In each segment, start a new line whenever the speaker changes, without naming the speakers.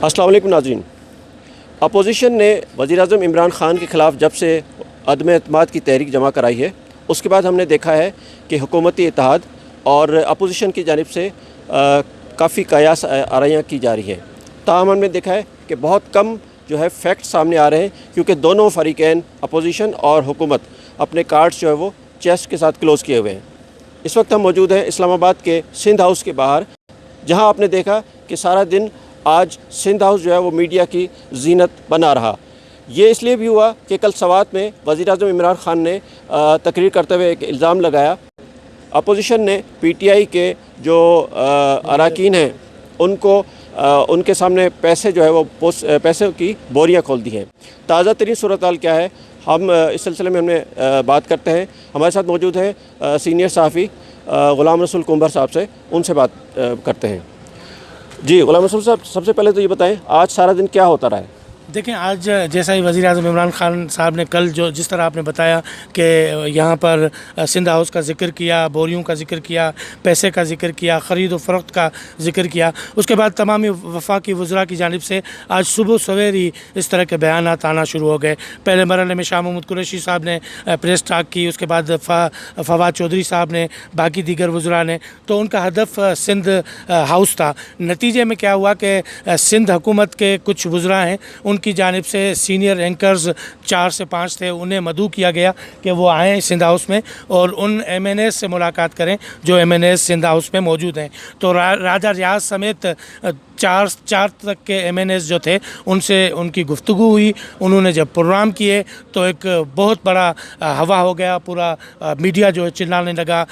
अस्सलाम वालेकुम नाज़रीन। अपोजिशन ने वज़ीर-ए-आज़म इमरान ख़ान के ख़िलाफ़ जब से अदम एतमाद की तहरीक जमा कराई है, उसके बाद हमने देखा है कि हुकूमती इत्तेहाद और अपोजिशन की जानिब से काफ़ी कयास आराइयाँ की जा रही हैं। ताहम हमने देखा है कि बहुत कम जो है फैक्ट सामने आ रहे हैं, क्योंकि दोनों फ़रीक़ैन अपोजिशन और हुकूमत अपने कार्ड्स जो है वो चेस्ट के साथ क्लोज़ किए हुए हैं। इस वक्त हम मौजूद हैं इस्लामाबाद के सिंध हाउस के बाहर, जहाँ आपने देखा कि सारा दिन आज सिंध हाउस जो है वो मीडिया की जीनत बना रहा। ये इसलिए भी हुआ कि कल सवात में वज़ीर-ए-आज़म इमरान ख़ान ने तकरीर करते हुए एक इल्ज़ाम लगाया, अपोजिशन ने पीटीआई के जो अरकान हैं उनको उनके सामने पैसे जो है वो पैसे की बोरियां खोल दी हैं। ताज़ा तरीन सूरत हाल क्या है, हम इस सिलसिले में हमने बात करते हैं। हमारे साथ मौजूद हैं सीनियर सहाफ़ी ग़ुलाम रसूल कुंबर साहब से, उनसे बात करते हैं। जी ग़ुलाम रसूल साहब, सबसे पहले तो ये बताएं आज सारा दिन क्या होता रहा है?
देखें, आज जैसा ही वज़ीर-ए-आज़म इमरान ख़ान साहब ने कल जिस तरह आपने बताया कि यहाँ पर सिंध हाउस का ज़िक्र किया, बोरियों का ज़िक्र किया, पैसे का ज़िक्र किया, ख़रीद व फ़रोख्त का ज़िक्र किया, उसके बाद तमामी वफाकी वज़रा की जानिब से आज सुबह सवेर ही इस तरह के बयानात आना शुरू हो गए। पहले मरहले में शाह महमूद कुरैशी साहब ने प्रेस टॉक की, उसके बाद फवाद चौधरी साहब ने, बाकी दीगर वज़रा ने, तो उनका हदफ सिंध हाउस था। नतीजे में क्या हुआ कि सिंध हुकूमत के कुछ वज़रा हैं, की जानिब से सीनियर एंकर्स 4 से 5 थे, उन्हें मदऊ किया गया कि वो आएँ सिंध हाउस में और उन MNAs से मुलाकात करें जो MNAs सिंध हाउस में मौजूद हैं। तो राजा रियाज समेत चार तक के MNAs जो थे उनसे उनकी गुफ्तगू हुई। उन्होंने जब प्रोग्राम किए तो एक बहुत बड़ा हवा हो गया, पूरा मीडिया जो है चिल्लाने लगा,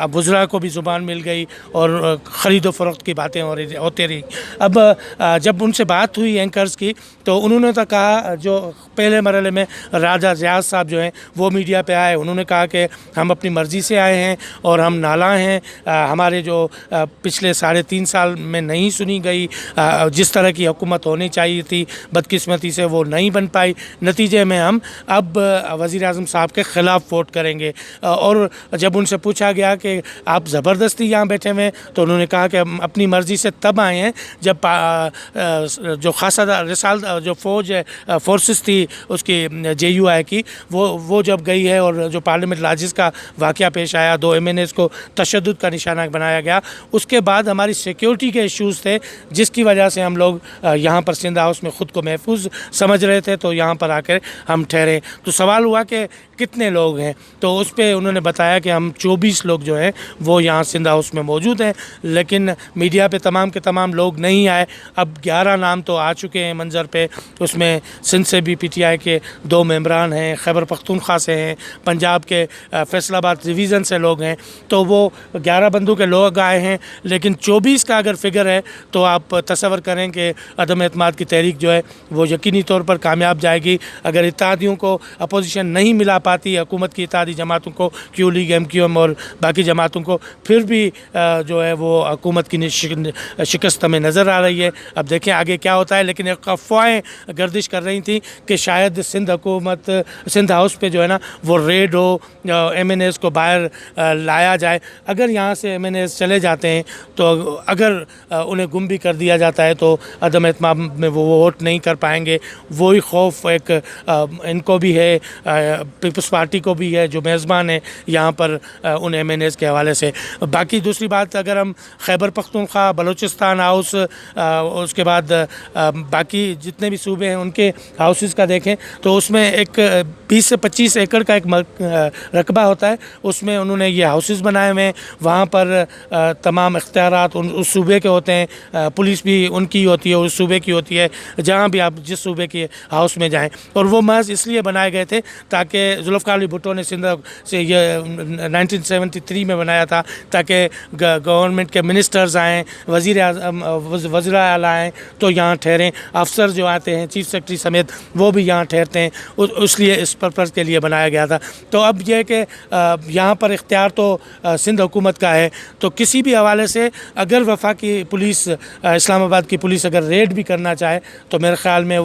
वज़रा को भी ज़ुबान मिल गई और ख़रीद व फ़रोख्त की बातें होती रही। अब जब उनसे बात हुई एंकर्स की तो उन्होंने तो कहा, जो पहले मरहले में राजा रियाज साहब जो हैं वो मीडिया पे आए, उन्होंने कहा कि हम अपनी मर्ज़ी से आए हैं और हम नाला हैं, हमारे जो पिछले 3.5 साल में नहीं सुनी गई जिस तरह की हुकूमत होनी चाहिए थी, बदकिस्मती से वो नहीं बन पाई। नतीजे में हम अब वज़ीर-ए-आज़म साहब के ख़िलाफ़ वोट करेंगे। और जब उनसे पूछा गया कि आप ज़बरदस्ती यहाँ बैठे हुए हैं, तो उन्होंने कहा कि हम अपनी मर्ज़ी से तब आए हैं जब जो खासा रिसाल जो फोर्सेस थी उसकी JUI की वो जब गई है और जो पार्लियामेंट लाजिस का वाक़या पेश आया, 2 MNAs को तशद्दुद का निशाना बनाया गया, उसके बाद हमारी सिक्योरिटी के इश्यूज़ थे जिसकी वजह से हम लोग यहाँ पर सिंध हाउस में ख़ुद को महफूज समझ रहे थे, तो यहाँ पर आकर हम ठहरे। तो सवाल हुआ कि कितने लोग हैं, तो उस पर उन्होंने बताया कि हम 24 लोग जो हैं वो यहाँ सिंध हाउस में मौजूद हैं, लेकिन मीडिया पे तमाम के तमाम लोग नहीं आए। अब 11 नाम तो आ चुके हैं मंजर पे, उसमें सिंध से भी PTI के 2 मेंबरान हैं, खैबर पख्तूनख्वा से हैं, पंजाब के फैसलाबाद डिवीज़न से लोग हैं, तो वो 11 बंदों के लोग आए हैं। लेकिन 24 का अगर फिगर है तो आप तसव्वुर करें कि अदम एतमाद की तहरीक जो है वो यकीनी तौर पर कामयाब जाएगी। अगर इत्तेहादियों को अपोजिशन नहीं मिला पाती, हुकूमत की इत्तेहादी जमातों को, Q लीग, MQM और बाकी जमातों को, फिर भी जो है वो हुकूमत की शिकस्त हमें नज़र आ रही है। अब देखें आगे क्या होता है, लेकिन एक अफवाहें गर्दिश कर रही थी कि शायद सिंध हाउस पे जो है ना वो रेड हो, MNAs को बाहर लाया जाए। अगर यहाँ से MNAs चले जाते हैं तो अगर उन्हें गुम भी कर दिया जाता है तो अदम एतमाद में वो वोट नहीं कर पाएंगे। वही खौफ एक इनको भी है, पीपल्स पार्टी को भी है जो मेज़बान है यहाँ पर उन MNAs के हवाले से। बाकी दूसरी बात, अगर हम खैबर पख्तूनख्वा, बलूचिस्तान हाउस, उसके बाद बाकी जितने भी सूबे हैं उनके हाउसेस का देखें तो उसमें एक 20 से 25 एकड़ का एक रकबा होता है, उसमें उन्होंने ये हाउसेस बनाए हुए हैं। वहाँ पर तमाम इख्तियारात उस सूबे के होते हैं, पुलिस भी उनकी होती है, उस सूबे की होती है, जहाँ भी आप जिस सूबे के हाउस में जाएं। और वो महज इसलिए बनाए गए थे ताकि जुल्फ़िकार अली भुट्टो ने सिंध से ये 1973 में बनाया था ताकि गवर्नमेंट के मिनिस्टर्स आएँ, वज़ीर आला आएँ तो यहाँ ठहरें, अफसर जो आते हैं, चीफ सेक्रेटरी समेत वो भी यहाँ ठहरते हैं, इसलिए इस पर्पज़ के लिए बनाया गया था। तो अब यह कि यहाँ पर इख्तियार तो सिंध हुकूमत का है, तो किसी भी हवाले से अगर वफाकी पुलिस, इस्लामाबाद की पुलिस अगर रेड भी करना चाहे तो मेरे ख़्याल में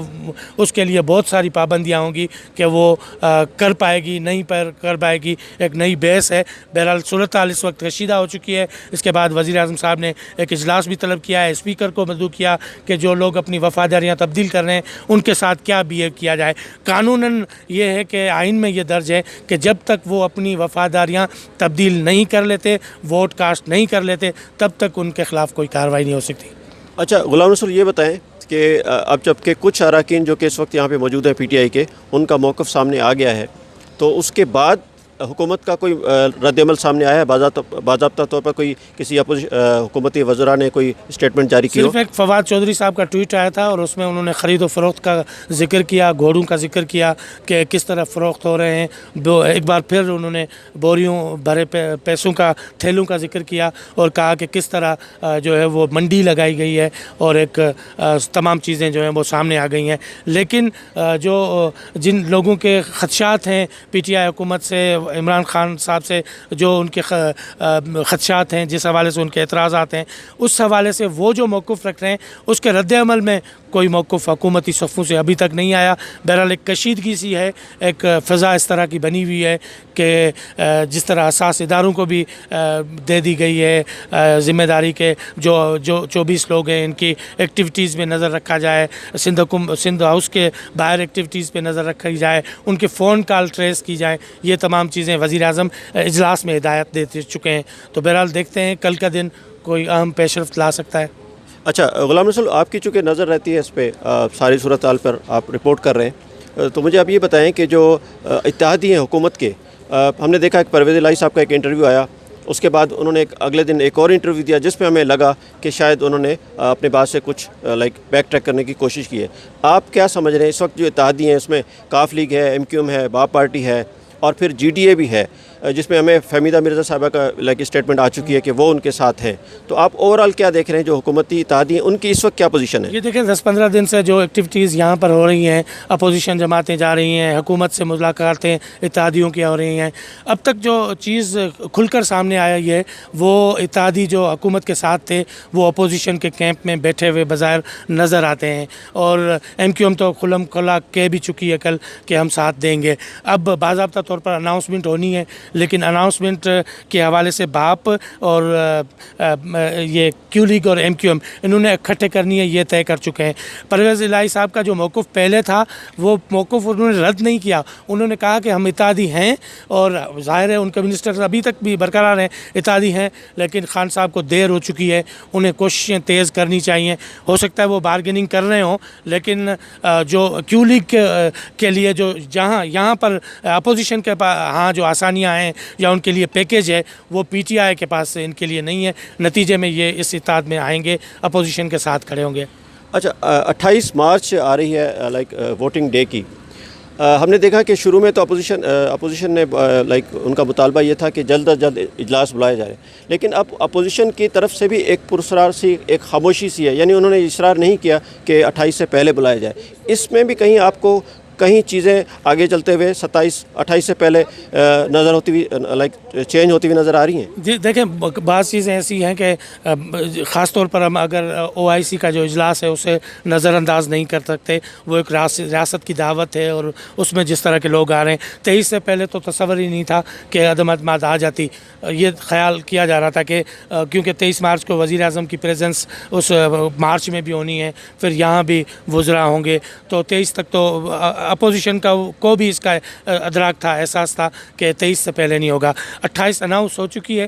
उसके लिए बहुत सारी पाबंदियाँ होंगी कि वो कर پائے گی نہیں کر پائے گی، ایک نئی بحث ہے۔ بہرحال صورتحال اس وقت کشیدہ ہو چکی ہے۔ اس کے بعد وزیر اعظم صاحب نے ایک اجلاس بھی طلب کیا ہے، اسپیکر کو مدعو کیا کہ جو لوگ اپنی وفاداریاں تبدیل کر رہے ہیں ان کے ساتھ کیا بیہیو کیا جائے۔ قانوناً یہ ہے کہ آئین میں یہ درج ہے کہ جب تک وہ اپنی وفاداریاں تبدیل نہیں کر لیتے، ووٹ کاسٹ نہیں کر لیتے، تب تک ان کے خلاف کوئی کارروائی نہیں ہو سکتی۔
اچھا غلام رسول، یہ بتائیں کہ اب جب کہ کچھ اراکین جو کہ اس وقت یہاں پہ موجود ہیں پی ٹی آئی کے، ان کا موقف سامنے آ گیا ہے، تو اس کے بعد حکومت کا کوئی رد عمل سامنے آیا ہے؟ باضابطہ طور پر کوئی کسی حکومتی وزراء نے کوئی اسٹیٹمنٹ جاری کی ہو؟
صرف ایک فواد چودھری صاحب کا ٹویٹ آیا تھا اور اس میں انہوں نے خرید و فروخت کا ذکر کیا، گھوڑوں کا ذکر کیا کہ کس طرح فروخت ہو رہے ہیں۔ ایک بار پھر انہوں نے بوریوں بھرے پیسوں کا، تھیلوں کا ذکر کیا اور کہا کہ کس طرح جو ہے وہ منڈی لگائی گئی ہے اور ایک تمام چیزیں جو ہیں وہ سامنے آ گئی ہیں۔ لیکن جو جن لوگوں کے خدشات ہیں پی ٹی آئی حکومت سے، عمران خان صاحب سے، جو ان کے خدشات ہیں، جس حوالے سے ان کے اعتراضات ہیں، اس حوالے سے وہ جو موقف رکھ رہے ہیں اس کے رد عمل میں کوئی موقف حکومتی صفوں سے ابھی تک نہیں آیا۔ بہرحال ایک کشیدگی سی ہے، ایک فضا اس طرح کی بنی ہوئی ہے کہ جس طرح اساس اداروں کو بھی دے دی گئی ہے ذمہ داری کے جو 24 لوگ ہیں ان کی ایکٹیویٹیز میں نظر رکھا جائے، سندھ ہاؤس کے باہر ایکٹیویٹیز پہ نظر رکھی جائے، ان کے فون کال ٹریس کی جائیں، یہ تمام چیزیں وزیر اعظم اجلاس میں ہدایت دے چکے ہیں۔ تو بہرحال دیکھتے ہیں کل کا دن کوئی اہم پیش رفت لا سکتا ہے۔
اچھا غلام رسول، آپ کی چونکہ نظر رہتی ہے اس پہ، ساری صورتحال پر آپ رپورٹ کر رہے ہیں، تو مجھے آپ یہ بتائیں کہ جو اتحادی ہیں حکومت کے، ہم نے دیکھا کہ پرویز الہی صاحب کا ایک انٹرویو آیا، اس کے بعد انہوں نے اگلے دن ایک اور انٹرویو دیا جس میں ہمیں لگا کہ شاید انہوں نے اپنے بات سے کچھ بیک ٹریک کرنے کی کوشش کی ہے۔ آپ کیا سمجھ رہے ہیں اس وقت جو اتحادی ہیں اس میں کاف لیگ ہے، ایم کیو ایم ہے، باپ پارٹی ہے اور پھر جی ڈی اے بھی ہے، جس میں ہمیں فہمیدہ مرزا صاحبہ کا اسٹیٹمنٹ آ چکی ہے کہ وہ ان کے ساتھ ہیں، تو آپ اوورآل کیا دیکھ رہے ہیں جو حکومتی اتحادی ہیں ان کی اس وقت کیا پوزیشن ہے؟
یہ دیکھیں 10-15 دن سے جو ایکٹیویٹیز یہاں پر ہو رہی ہیں، اپوزیشن جماعتیں جا رہی ہیں، حکومت سے ملاقاتیں اتحادیوں کی ہو رہی ہیں، اب تک جو چیز کھل کر سامنے آیا ہے وہ اتحادی جو حکومت کے ساتھ تھے وہ اپوزیشن کے کیمپ میں بیٹھے ہوئے بظاہر نظر آتے ہیں، اور ایم کیو ایم تو کھلم کھلا کہہ بھی چکی ہے کل کہ ہم ساتھ دیں گے۔ اب باضابطہ طور پر اناؤنسمنٹ ہونی ہے، لیکن اناؤنسمنٹ کے حوالے سے باپ اور یہ کیو لیگ اور ایم کیو ایم انہوں نے اکٹھے کرنی ہے، یہ طے کر چکے ہیں۔ پرویز الہی صاحب کا جو موقف پہلے تھا وہ موقف انہوں نے رد نہیں کیا، انہوں نے کہا کہ ہم اتحادی ہیں، اور ظاہر ہے ان کے منسٹر ابھی تک بھی برقرار ہیں اتحادی ہیں، لیکن خان صاحب کو دیر ہو چکی ہے، انہیں کوششیں تیز کرنی چاہیے۔ ہو سکتا ہے وہ بارگیننگ کر رہے ہوں، لیکن جو کیو لیگ کے لیے جو جہاں یہاں پر اپوزیشن کے ہاں جو آسانیاں ہیں یا ان کے لیے پیکیج ہے وہ پی ٹی آئی کے پاس ان کے لیے نہیں ہے، نتیجے میں یہ اس اتحاد میں آئیں گے، اپوزیشن کے ساتھ کھڑے ہوں گے۔
اچھا 28 مارچ آ رہی ہے ووٹنگ ڈے کی، ہم نے دیکھا کہ شروع میں تو اپوزیشن نے ان کا مطالبہ یہ تھا کہ جلد از جلد اجلاس بلایا جائے، لیکن اب اپوزیشن کی طرف سے بھی ایک پرسرار سی ایک خاموشی سی ہے، یعنی انہوں نے اصرار نہیں کیا کہ 28 سے پہلے بلایا جائے۔ اس میں بھی کہیں آپ کو کہیں چیزیں آگے چلتے ہوئے 28 سے پہلے نظر ہوتی ہوئی چینج ہوتی ہوئی نظر آ رہی ہیں؟
جی دیکھیں، بعض چیزیں ایسی ہیں کہ خاص طور پر ہم اگر او آئی سی کا جو اجلاس ہے اسے نظر انداز نہیں کر سکتے، وہ ایک ریاست کی دعوت ہے اور اس میں جس طرح کے لوگ آ رہے ہیں، 23 سے پہلے تو تصور ہی نہیں تھا کہ عدم اعتماد آ جاتی۔ یہ خیال کیا جا رہا تھا کہ کیونکہ 23 مارچ کو وزیر اعظم کی پریزنس اس مارچ میں بھی ہونی ہے، پھر یہاں بھی وزراء ہوں گے، تو 23 تک تو اپوزیشن کو بھی اس کا ادراک تھا، احساس تھا کہ 23 سے پہلے نہیں ہوگا۔ 28 اناؤنس ہو چکی ہے،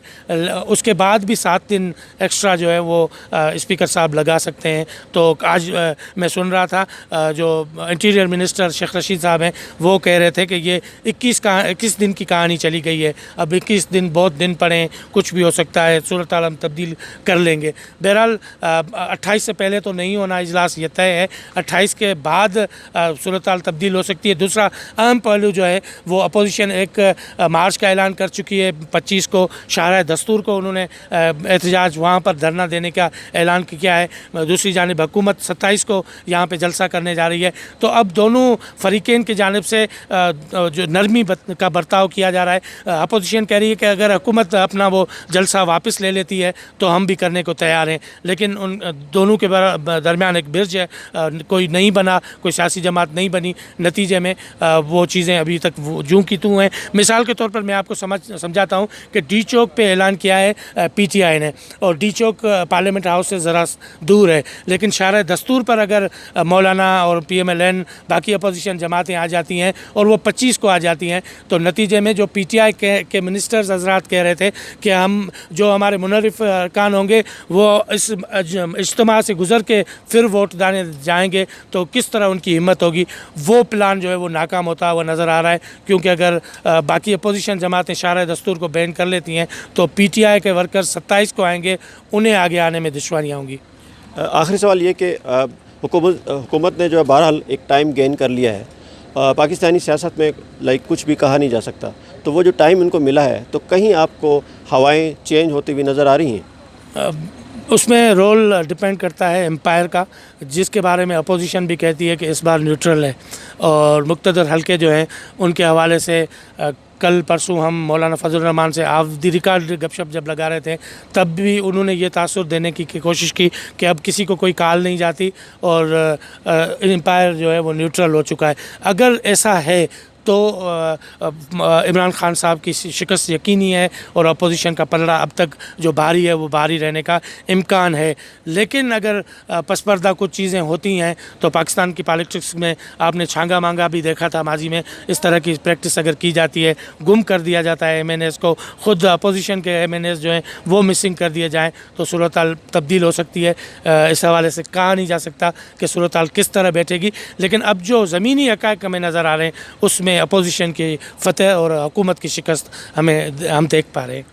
اس کے بعد بھی 7 دن ایکسٹرا جو ہے وہ اسپیکر صاحب لگا سکتے ہیں۔ تو آج میں سن رہا تھا جو انٹیریئر منسٹر شیخ رشید صاحب ہیں وہ کہہ رہے تھے کہ یہ 21 دن کی کہانی چلی گئی ہے، اب 21 دن بہت دن پڑے ہیں، کچھ بھی ہو سکتا ہے، صورتحال ہم تبدیل کر لیں گے۔ بہرحال 28 سے پہلے تو نہیں ہونا اجلاس، یہ طے ہے۔ 28 کے بعد صورتحال تبدیل ہو سکتی ہے۔ دوسرا اہم پہلو جو ہے وہ اپوزیشن ایک مارچ کا اعلان کر چکی ہے، 25 کو شاہراہ دستور کو انہوں نے احتجاج وہاں پر دھرنا دینے کا اعلان کیا ہے۔ دوسری جانب حکومت 27 کو یہاں پہ جلسہ کرنے جا رہی ہے۔ تو اب دونوں فریقین کی جانب سے جو نرمی کا برتاؤ کیا جا رہا ہے۔ اپوزیشن کہہ رہی ہے کہ اگر حکومت اپنا وہ جلسہ واپس لے لیتی ہے تو ہم بھی کرنے کو تیار ہیں، لیکن ان دونوں کے درمیان ایک برج ہے، کوئی نہیں بنا، کوئی سیاسی جماعت نہیں بنی، नतीजे में वो चीज़ें अभी तक वो जूं की तूं हैं। मिसाल के तौर पर मैं आपको समझाता हूँ कि डी चौक पे ऐलान किया है PTI ने, और डी चौक पार्लियामेंट हाउस से ज़रा दूर है, लेकिन शार दस्तूर पर अगर मौलाना और PMLN बाकी अपोजिशन जमातें आ जाती हैं और वो 25 को आ जाती हैं, तो नतीजे में जो PTI के मिनिस्टर्स हजरात कह रहे थे कि हम जो हमारे मुनरिफ अरकान होंगे वो इस इज्तिमा से गुज़र के फिर वोट दाने जाएंगे, तो किस तरह उनकी हिम्मत होगी। वो प्लान जो है वो नाकाम होता हुआ नज़र आ रहा है, क्योंकि अगर बाकी अपोजिशन जमातें शार दस्तूर को बैन कर लेती हैं तो PTI के वर्कर 27 को आएंगे, उन्हें आगे आने में दुश्वारियाँ होंगी।
आखिरी सवाल ये कि हुकूमत ने जो है बहरहाल एक टाइम गेन कर लिया है। पाकिस्तानी सियासत में कुछ भी कहा नहीं जा सकता, तो वो जो टाइम इनको मिला है, तो कहीं आपको हवाएं चेंज होती हुई नज़र आ रही हैं?
उसमें रोल डिपेंड करता है एम्पायर का, जिसके बारे में अपोजिशन भी कहती है कि इस बार न्यूट्रल है, और मुक़्तदर हल्के जो हैं उनके हवाले से कल परसों हम मौलाना फजल रहमान से ऑफ द रिकॉर्ड गपशप जब लगा रहे थे, तब भी उन्होंने ये तासुर देने की कोशिश की कि अब किसी को कोई कॉल नहीं जाती और एम्पायर जो है वो न्यूट्रल हो चुका है। अगर ऐसा है तो इमरान खान साहब की शिकस्त यकीनी है और अपोजिशन का पलड़ा अब तक जो भारी है वो भारी रहने का इम्कान है। लेकिन अगर पसपर्दा कुछ चीज़ें होती हैं तो पाकिस्तान की पॉलिटिक्स में आपने छांगा मांगा भी देखा था माजी में, इस तरह की प्रैक्टिस अगर की जाती है, गुम कर दिया जाता है MNAs को, ख़ुद अपोजिशन के MNAs जो हैं वो मिसिंग कर दिए जाएँ, तो सूरत हाल तब्दील हो सकती है। इस हवाले से कहा नहीं जा सकता कि सूरत हाल किस तरह बैठेगी, लेकिन अब जो ज़मीनी हक़ाइक़ हमें नज़र आ रहे हैं उसमें अपोजिशन की फतह और हुकूमत की शिकस्त हम देख पा रहे हैं।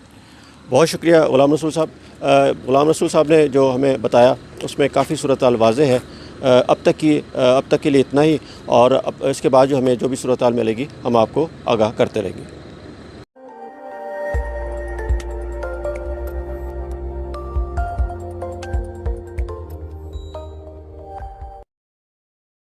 बहुत शुक्रिया ग़ुलाम रसूल साहब। ग़ुलाम रसूल साहब ने जो हमें बताया उसमें काफ़ी सूरत हाल वाज़ेह है। अब तक के लिए इतना ही, और इसके बाद जो हमें जो भी सूरत हाल मिलेगी हम आपको आगाह करते रहेंगे।